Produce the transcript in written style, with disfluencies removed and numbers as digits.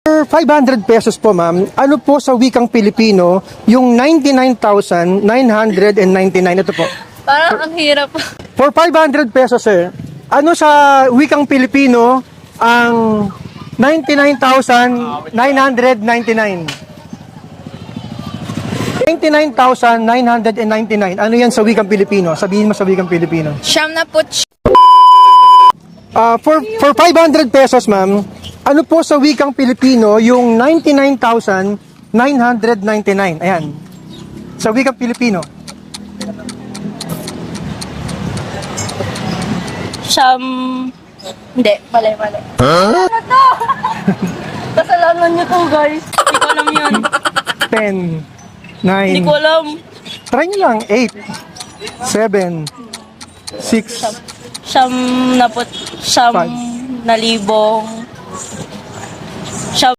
For 500 pesos po, ma'am, ano po sa wikang Pilipino yung 99,999? Ito po. Parang ang hirap. For 500 pesos, sir, ano sa wikang Pilipino ang 99,999? 99,999. Ano yan sa wikang Pilipino? Sabihin mo sa wikang Pilipino. Siyam na po. For 500 pesos, ma'am, ano po sa wikang Pilipino yung 99,999? Ayan. Sa wikang Pilipino. Siyam... Hindi, mali. Ano to? Kasalanan niyo to, guys. Hindi ko alam yun. 10, Hindi 9, ko alam. try nyo lang, 8, 7, 6, Siyam na po. Siyam Five. na libong